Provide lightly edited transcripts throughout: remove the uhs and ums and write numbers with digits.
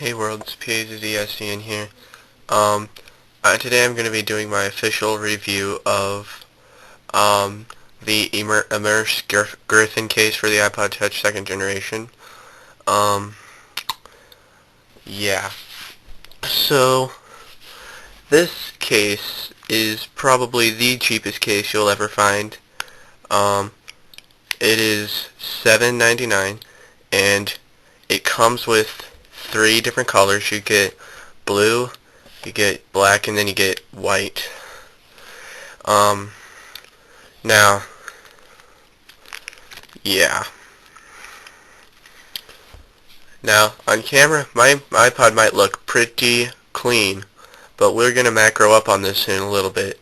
Hey world, it's becauuse in here. Today I'm going to be doing my official review of the Immerse Griffin case for the iPod Touch 2nd generation. Um, yeah. So, this case is probably the cheapest case you'll ever find. Um, it is $7.99 and it comes with 3 different colors. You get blue, you get black, and then you get white. Now, yeah. Now, on camera, my iPod might look pretty clean, but we're going to macro up on this in a little bit,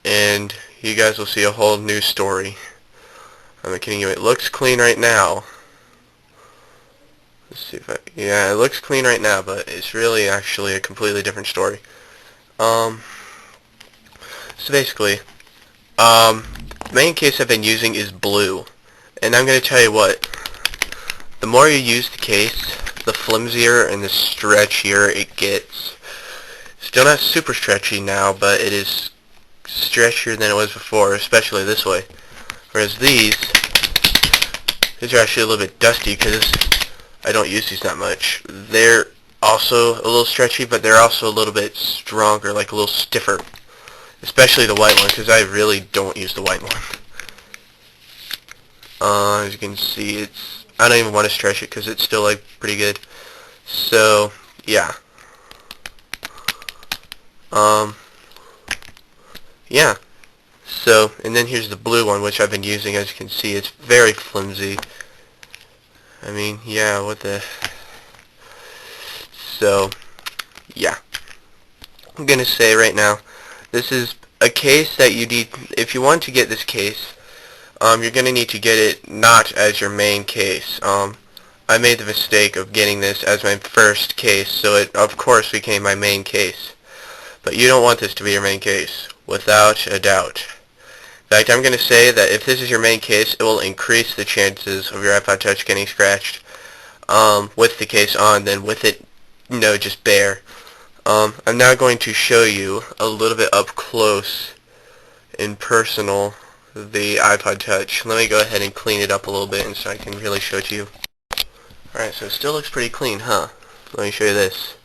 and you guys will see a whole new story. I'm not kidding you, it looks clean right now. Let's see if yeah, it looks clean right now, but it's really actually a completely different story. So basically, the main case I've been using is blue, and I'm going to tell you what, the more you use the case, the flimsier and the stretchier it gets. Still not super stretchy now, but it is stretchier than it was before, especially this way. Whereas these are actually a little bit dusty because I don't use these that much. They're also a little stretchy, but they're also a little bit stronger, like a little stiffer. Especially the white one, because I really don't use the white one. As you can see, I don't even want to stretch it because it's still like pretty good. So, yeah. Yeah. So, and then here's the blue one, which I've been using. As you can see, it's very flimsy. I mean, yeah, what the... So, yeah. I'm gonna say right now, this is a case that you need, if you want to get this case, you're gonna need to get it not as your main case. I made the mistake of getting this as my first case, so it of course became my main case. But you don't want this to be your main case, without a doubt. In fact, I'm going to say that if this is your main case, it will increase the chances of your iPod Touch getting scratched with the case on than with it, just bare. I'm now going to show you a little bit up close and personal the iPod Touch. Let me go ahead and clean it up a little bit and so I can really show it to you. Alright, so it still looks pretty clean, huh? Let me show you this.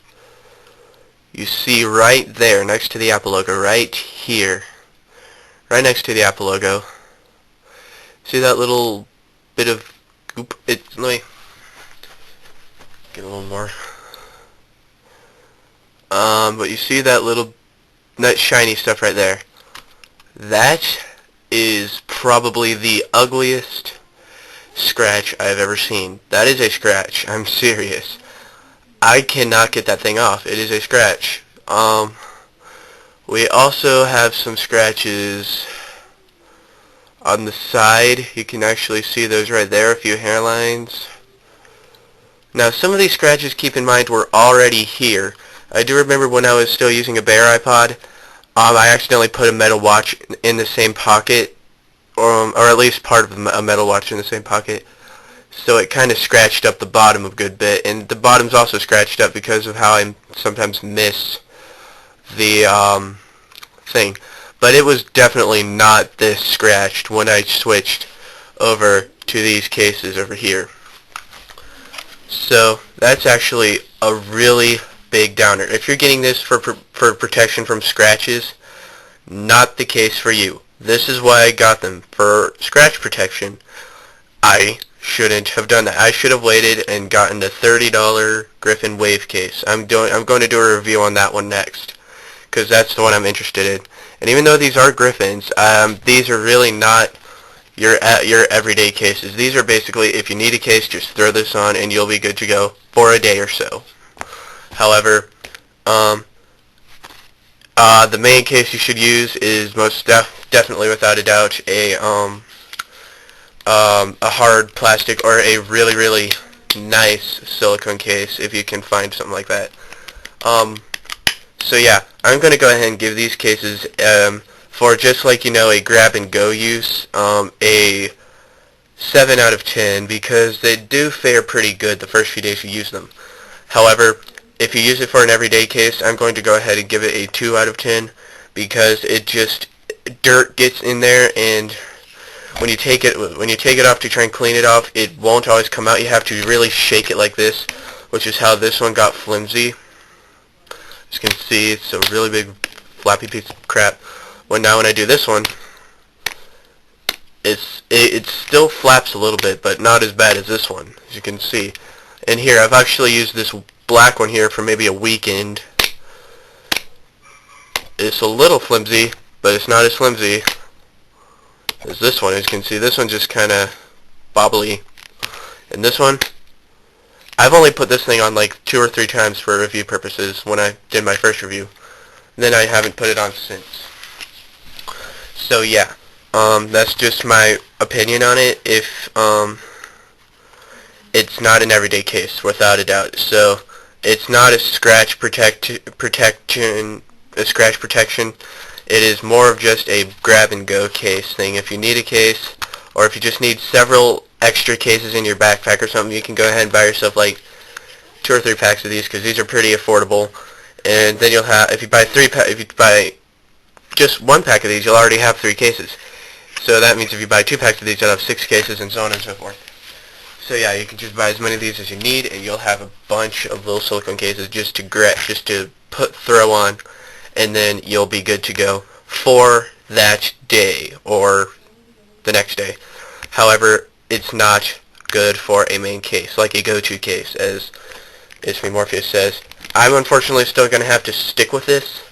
You see right there, next to the Apple logo, right here. Right next to the Apple logo. See that little bit of goop? Let me get a little more. But you see that shiny stuff right there? That is probably the ugliest scratch I've ever seen. That is a scratch. I'm serious. I cannot get that thing off. It is a scratch. We also have some scratches on the side. You can actually see those right there, a few hairlines. Now, some of these scratches, keep in mind, were already here. I do remember when I was still using a bare iPod, I accidentally put a metal watch in the same pocket, or at least part of a metal watch in the same pocket. So it kind of scratched up the bottom a good bit, and the bottom's also scratched up because of how I sometimes miss the thing. But it was definitely not this scratched when I switched over to these cases over here. So that's actually a really big downer. If you're getting this for protection from scratches, not the case for you. This is why I got them, for scratch protection. I shouldn't have done that. I should have waited and gotten the $30 Griffin Wave case. I'm going to do a review on that one next, because that's the one I'm interested in. And even though these are Griffins, these are really not your everyday cases. These are basically, if you need a case, just throw this on and you'll be good to go for a day or so. However, the main case you should use is most definitely, without a doubt, a hard plastic or a really, really nice silicone case if you can find something like that. So yeah, I'm going to go ahead and give these cases, for just like, a grab-and-go use, a 7 out of 10, because they do fare pretty good the first few days you use them. However, if you use it for an everyday case, I'm going to go ahead and give it a 2 out of 10 because it just, dirt gets in there, and when you take it off to try and clean it off, it won't always come out. You have to really shake it like this, which is how this one got flimsy. As you can see, it's a really big flappy piece of crap. When I do this one, it still flaps a little bit, but not as bad as this one, as you can see. And here, I've actually used this black one here for maybe a weekend. It's a little flimsy, but it's not as flimsy as this one. As you can see, this one's just kind of bobbly. And this one, I've only put this thing on like 2 or 3 times for review purposes when I did my first review. Then I haven't put it on since. So yeah, that's just my opinion on it. If it's not an everyday case, without a doubt. So it's not a scratch protection. It is more of just a grab and go case thing. If you need a case, or if you just need several extra cases in your backpack or something, you can go ahead and buy yourself like 2 or 3 packs of these, because these are pretty affordable. And then you'll have, if you buy just 1 pack of these, you'll already have 3 cases. So that means if you buy 2 packs of these, you'll have 6 cases, and so on and so forth. So yeah, you can just buy as many of these as you need, and you'll have a bunch of little silicone cases just to throw on, and then you'll be good to go for that day or the next day. However, it's not good for a main case, like a go-to case, as Morpheus says. I'm unfortunately still going to have to stick with this,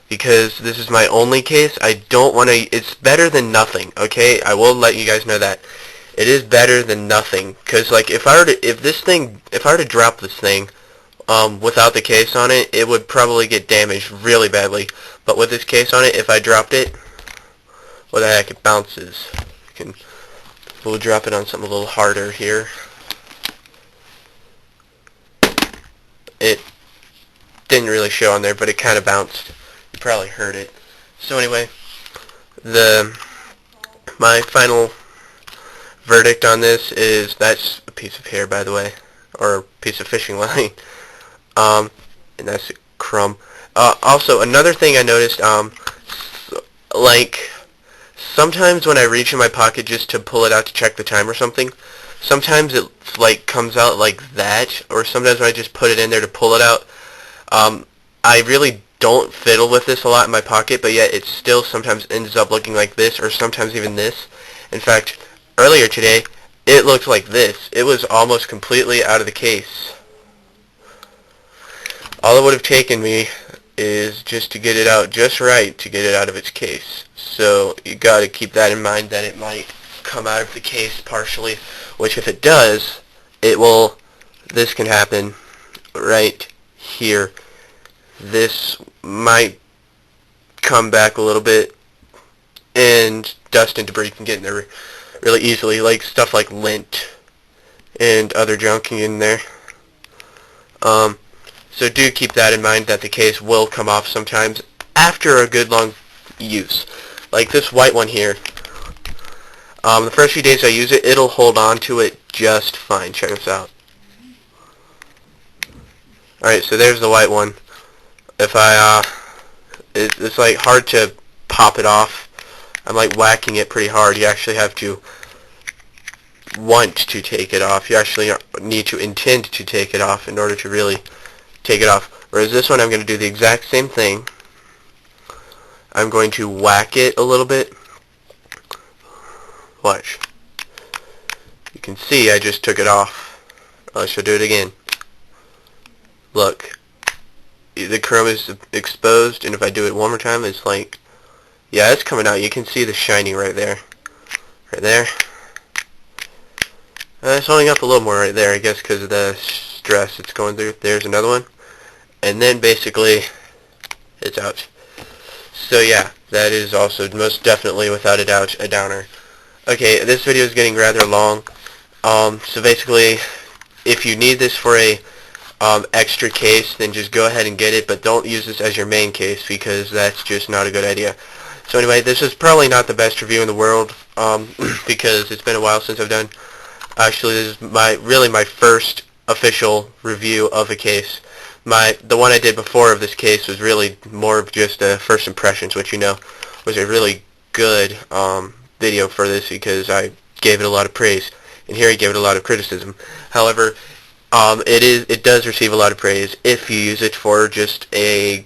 because this is my only case. I don't want to, it's better than nothing, okay? I will let you guys know that. It is better than nothing, because like if I were to drop this thing without the case on it, it would probably get damaged really badly. But with this case on it, if I dropped it, what the heck, it bounces. We'll drop it on something a little harder here. It didn't really show on there, but it kind of bounced. You probably heard it. So anyway, my final verdict on this is, that's a piece of hair, by the way, or a piece of fishing line, and that's a crumb. Also, another thing I noticed, like, sometimes when I reach in my pocket just to pull it out to check the time or something, sometimes it, like, comes out like that, or sometimes when I just put it in there to pull it out, I really don't fiddle with this a lot in my pocket, but yet it still sometimes ends up looking like this, or sometimes even this. In fact, earlier today, it looked like this. It was almost completely out of the case. All it would have taken me is just to get it out just right to get it out of its case. So you got to keep that in mind, that it might come out of the case partially, which if it does, this can happen right here. This might come back a little bit, and dust and debris can get in there really easily, like stuff like lint and other junk in there. So do keep that in mind, that the case will come off sometimes after a good long use. Like this white one here. The first few days I use it, it'll hold on to it just fine. Check this out. Alright, so there's the white one. If it's like hard to pop it off. I'm like whacking it pretty hard. You actually have to want to take it off. You actually need to intend to take it off in order to really take it off. Whereas this one, I'm going to do the exact same thing. I'm going to whack it a little bit. Watch. You can see I just took it off. I shall do it again. Look. The chrome is exposed, and if I do it one more time, it's like, yeah, it's coming out. You can see the shiny right there. Right there. It's holding up a little more right there, I guess, because of the stress it's going through. There's another one. And then basically, it's out. So yeah, that is also most definitely, without a doubt, a downer. Okay, this video is getting rather long. So basically, if you need this for a extra case, then just go ahead and get it, but don't use this as your main case, because that's just not a good idea. So anyway, this is probably not the best review in the world, because it's been a while since I've done. Actually, this is really my first official review of a case. The one I did before of this case was really more of just first impressions, which was a really good video for this because I gave it a lot of praise, and here I gave it a lot of criticism. However, it does receive a lot of praise if you use it for just a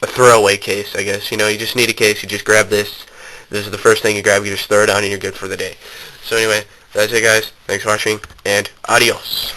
throwaway case, I guess. You just need a case. You just grab this. This is the first thing you grab. You just throw it on, and you're good for the day. So anyway, that's it, guys. Thanks for watching, and adios.